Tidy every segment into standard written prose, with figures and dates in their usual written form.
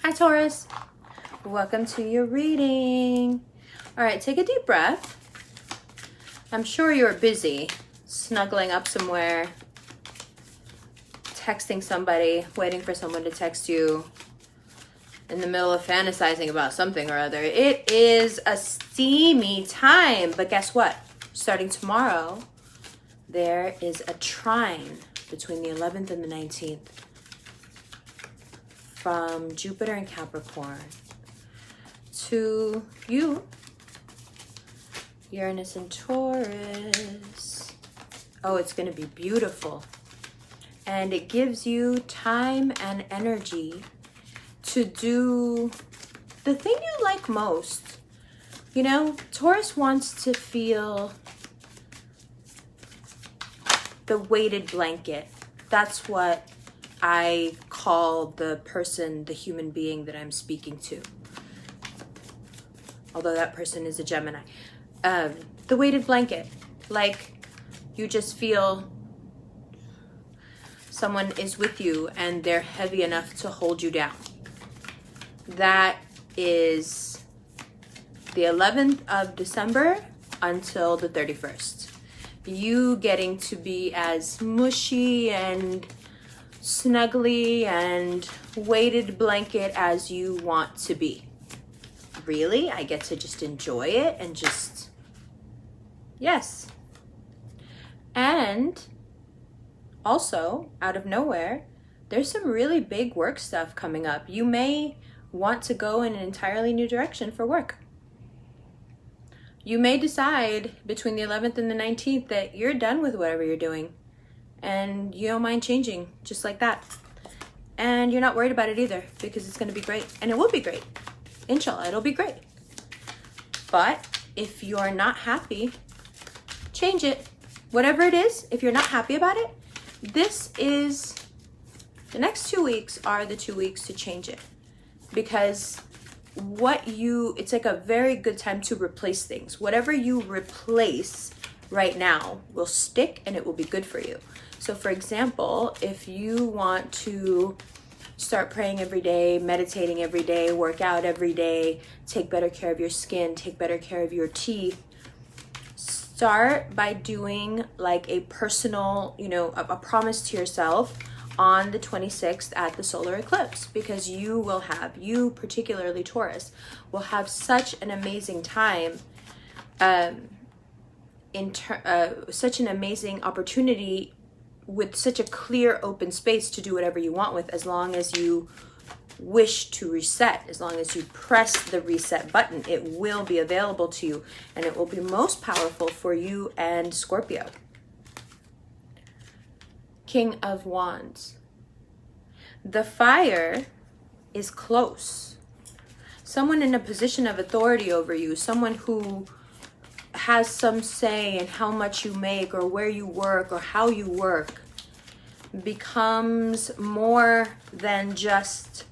Hi Taurus, welcome to your reading. All right, take a deep breath. I'm sure you're busy, snuggling up somewhere, texting somebody, waiting for someone to text you, in the middle of fantasizing about something or other. It is a steamy time, but guess what? Starting tomorrow, there is a trine between the 11th and the 19th. From Jupiter and Capricorn to you, Uranus and Taurus. Oh, it's going to be beautiful. And it gives you time and energy to do the thing you like most. You know, Taurus wants to feel the weighted blanket. That's what I call the person, the human being that I'm speaking to. Although that person is a Gemini. The weighted blanket. Like you just feel someone is with you and they're heavy enough to hold you down. That is the 11th of December until the 31st. You getting to be as mushy and snuggly and weighted blanket as you want to be. Really? I get to just enjoy it and just, yes. And also, out of nowhere, there's some really big work stuff coming up. You may want to go in an entirely new direction for work. You may decide between the 11th and the 19th that you're done with whatever you're doing. And you don't mind changing just like that. And you're not worried about it either because it's going to be great. And it will be great. Inshallah, it'll be great. But if you're not happy, change it. Whatever it is, if you're not happy about it, the next 2 weeks are the 2 weeks to change it. Because it's like a very good time to replace things. Whatever you replace right now will stick and it will be good for you. So for example, if you want to start praying every day, meditating every day, work out every day, take better care of your skin, take better care of your teeth, start by doing like a personal, a promise to yourself on the 26th at the solar eclipse, because you particularly Taurus, will have such an amazing time, such an amazing opportunity with such a clear open space to do whatever you want with, as long as you wish to reset, as long as you press the reset button, it will be available to you and it will be most powerful for you and Scorpio. King of Wands. The fire is close. Someone in a position of authority over you, someone who has some say in how much you make or where you work or how you work, becomes more than just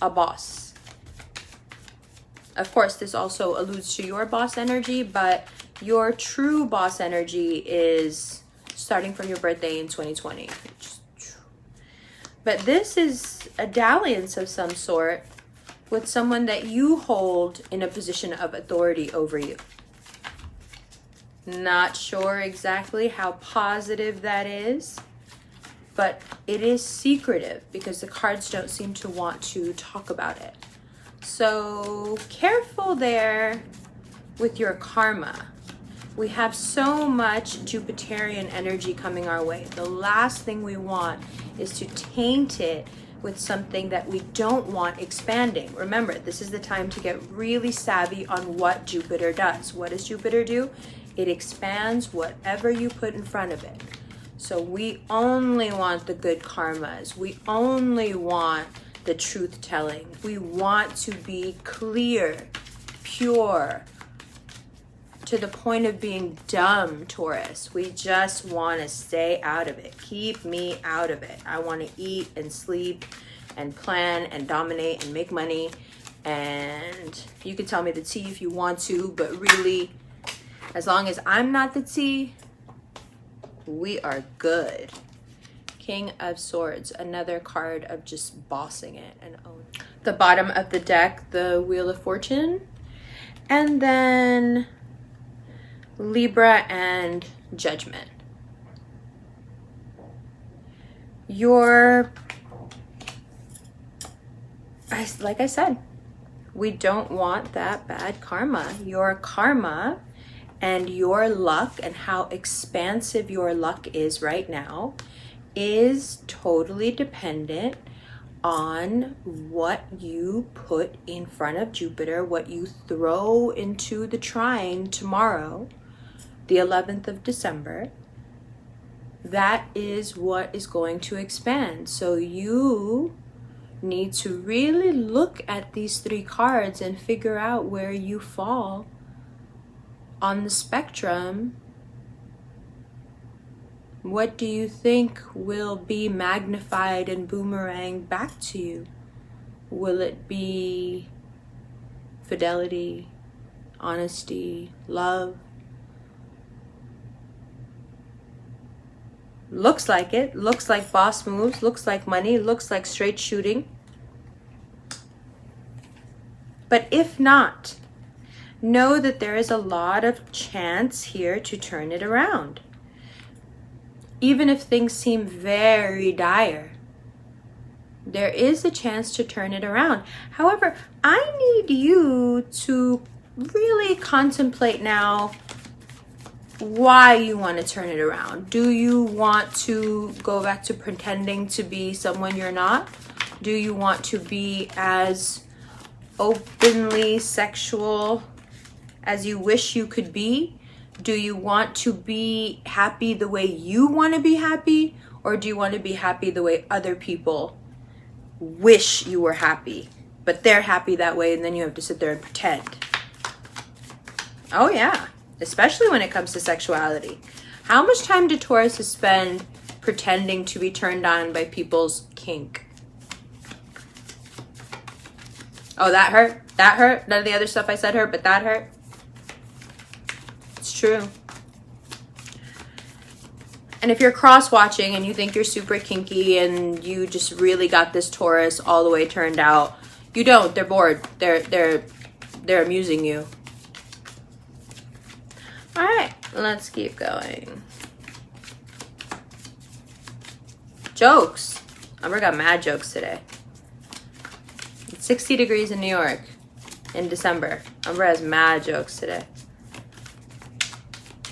a boss. Of course, this also alludes to your boss energy, but your true boss energy is starting from your birthday in 2020. But this is a dalliance of some sort with someone that you hold in a position of authority over you. Not sure exactly how positive that is, but it is secretive because the cards don't seem to want to talk about it. So careful there with your karma. We have so much Jupiterian energy coming our way. The last thing we want is to taint it with something that we don't want expanding. Remember, this is the time to get really savvy on what Jupiter does. What does Jupiter do? It expands whatever you put in front of it. So we only want the good karmas. We only want the truth telling. We want to be clear, pure, to the point of being dumb, Taurus. We just want to stay out of it. Keep me out of it. I want to eat and sleep and plan and dominate and make money. And you can tell me the tea if you want to, but really, as long as I'm not the tea, we are good. King of Swords, another card of just bossing it and owning. The bottom of the deck, the Wheel of Fortune, and then Libra and Judgment. Like I said, we don't want that bad karma. Your karma and your luck and how expansive your luck is right now is totally dependent on what you put in front of Jupiter, what you throw into the trine tomorrow, the 11th of December. That is what is going to expand. So you need to really look at these three cards and figure out where you fall on the spectrum. What do you think will be magnified and boomerang back to you? Will it be fidelity, honesty, love? Looks like it. Looks like boss moves. Looks like money. Looks like straight shooting. But if not, know that there is a lot of chance here to turn it around. Even if things seem very dire, there is a chance to turn it around. However, I need you to really contemplate now why you want to turn it around. Do you want to go back to pretending to be someone you're not? Do you want to be as openly sexual as you wish you could be? Do you want to be happy the way you want to be happy? Or do you want to be happy the way other people wish you were happy, but they're happy that way and then you have to sit there and pretend? Oh yeah, especially when it comes to sexuality. How much time do Tauruses spend pretending to be turned on by people's kink? Oh, that hurt? That hurt? None of the other stuff I said hurt, but that hurt? It's true. And if you're cross-watching and you think you're super kinky and you just really got this Taurus all the way turned out, you don't. They're bored. They're amusing you. All right, let's keep going. Jokes. Amber got mad jokes today. It's 60 degrees in New York in December. Amber has mad jokes today.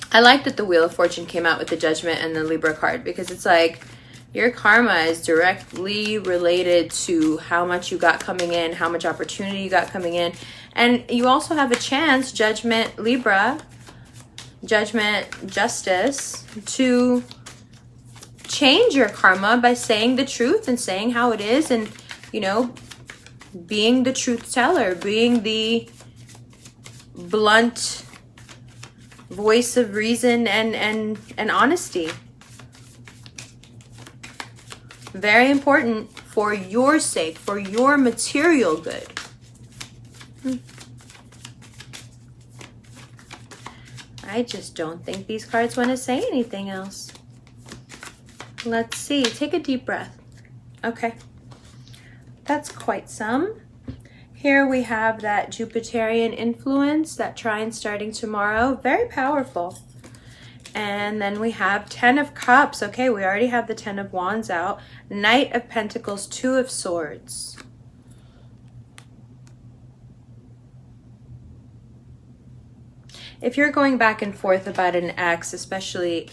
I like that the Wheel of Fortune came out with the Judgment and the Libra card, because it's like your karma is directly related to how much you got coming in, how much opportunity you got coming in. And you also have a chance, Judgment, Libra, Judgment, Justice, to change your karma by saying the truth and saying how it is, and, you know, being the truth teller, being the blunt voice of reason and honesty. Very important for your sake, for your material good. I just don't think these cards want to say anything else. Let's see. Take a deep breath. Okay. That's quite some. Here we have that Jupiterian influence, that trine starting tomorrow. Very powerful. And then we have 10 of Cups. Okay, we already have the 10 of Wands out. Knight of Pentacles, 2 of Swords. If you're going back and forth about an ex, especially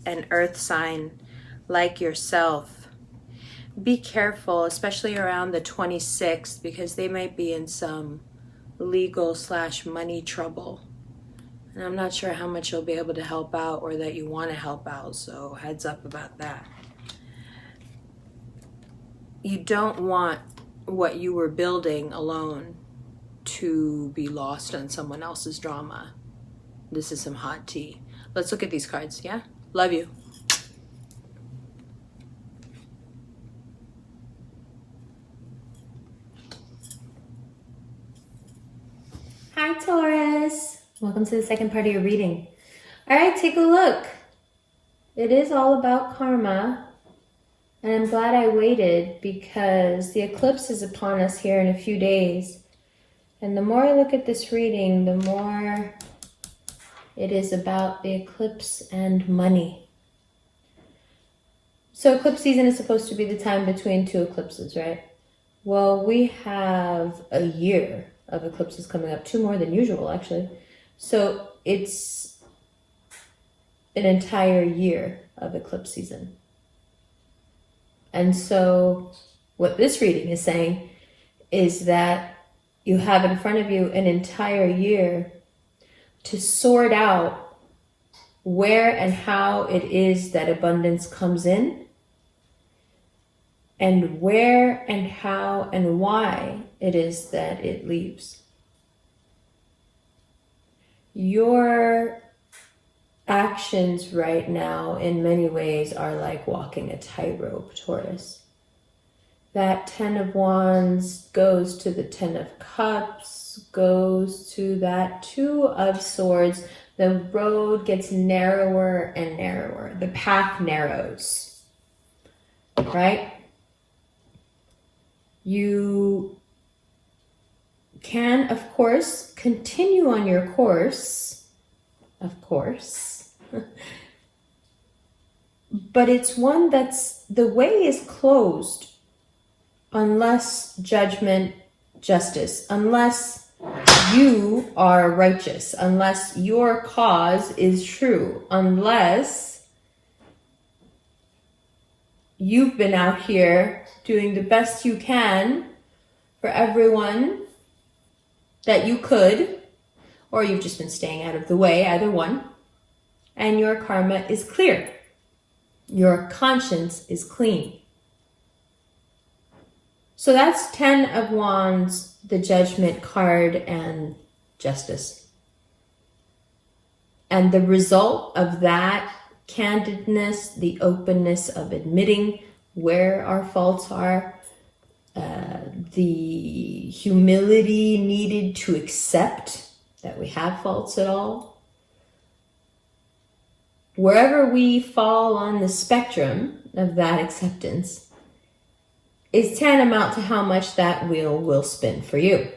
an earth sign like yourself, be careful, especially around the 26th, because they might be in some legal/money trouble. And I'm not sure how much you'll be able to help out or that you want to help out, so heads up about that. You don't want what you were building alone to be lost on someone else's drama. This is some hot tea. Let's look at these cards, yeah? Love you. Hi, Taurus. Welcome to the second part of your reading. All right, take a look. It is all about karma. And I'm glad I waited because the eclipse is upon us here in a few days. And the more I look at this reading, the more it is about the eclipse and money. So eclipse season is supposed to be the time between two eclipses, right? Well, we have a year of eclipses coming up, 2 more than usual, actually. So it's an entire year of eclipse season. And so what this reading is saying is that you have in front of you an entire year to sort out where and how it is that abundance comes in, and where and how and why it is that it leaves. Your actions right now in many ways are like walking a tightrope, Taurus. That 10 of Wands goes to the 10 of Cups, goes to that 2 of Swords. The road gets narrower and narrower. The path narrows, right? You can, of course, continue on your course, of course. But it's one that's, the way is closed unless judgment, justice, unless you are righteous, unless your cause is true, unless you've been out here doing the best you can for everyone that you could, or you've just been staying out of the way, either one, and your karma is clear. Your conscience is clean. So that's 10 of Wands, the Judgment card, and Justice. And the result of that candidness, the openness of admitting where our faults are, the humility needed to accept that we have faults at all. Wherever we fall on the spectrum of that acceptance is tantamount to how much that wheel will spin for you.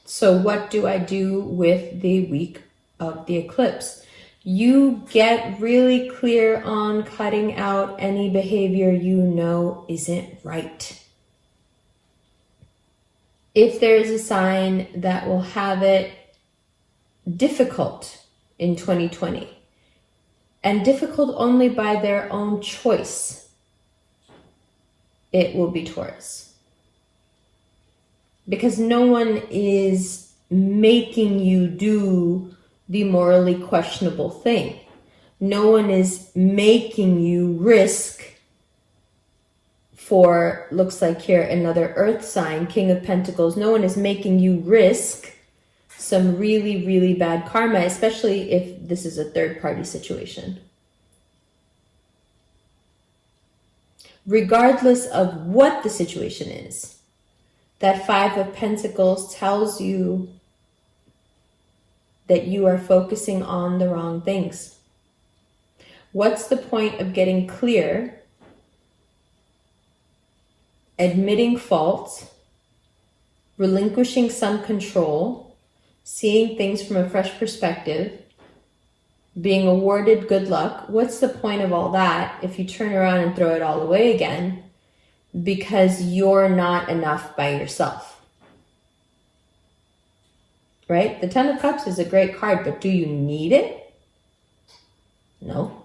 So what do I do with the week of the eclipse? You get really clear on cutting out any behavior you know isn't right. If there is a sign that will have it difficult in 2020, and difficult only by their own choice, it will be Taurus. Because no one is making you do the morally questionable thing. No one is making you risk for, looks like here, another earth sign, King of Pentacles. No one is making you risk some really, really bad karma, especially if this is a third-party situation. Regardless of what the situation is, that 5 of Pentacles tells you that you are focusing on the wrong things. What's the point of getting clear, admitting fault, relinquishing some control, seeing things from a fresh perspective, being awarded good luck? What's the point of all that if you turn around and throw it all away again because you're not enough by yourself? Right? The 10 of Cups is a great card, but do you need it? No.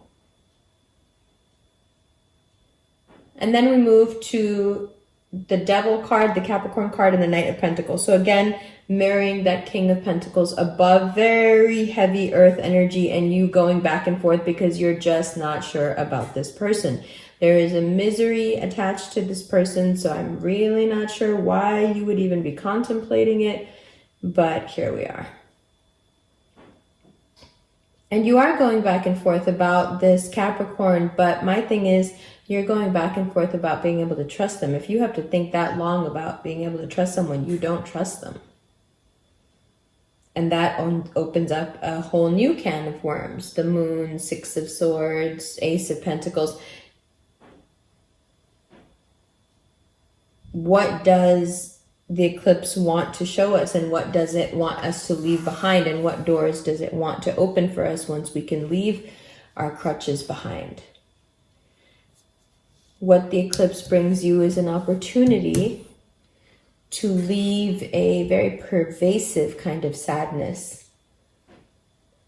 And then we move to the Devil card, the Capricorn card, and the Knight of Pentacles. So again, marrying that King of Pentacles above, very heavy earth energy, and you going back and forth because you're just not sure about this person. There is a misery attached to this person, so I'm really not sure why you would even be contemplating it, but here we are. And you are going back and forth about this Capricorn, but my thing is, you're going back and forth about being able to trust them. If you have to think that long about being able to trust someone, you don't trust them. And that opens up a whole new can of worms. The Moon, 6 of Swords, Ace of Pentacles. what does the eclipse want to show us, and what does it want us to leave behind, and what doors does it want to open for us once we can leave our crutches behind. What the eclipse brings you is an opportunity to leave a very pervasive kind of sadness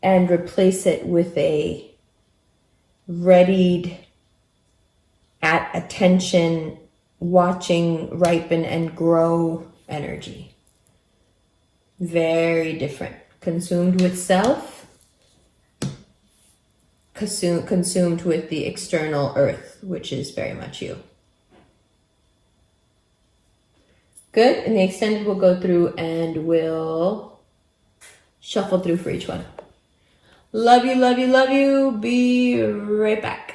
and replace it with a readied, at attention, watching ripen and grow energy. Very different. Consumed with self, consumed with the external earth, which is very much you. Good. And the extended will go through and we'll shuffle through for each one. Love you, love you, love you. Be right back.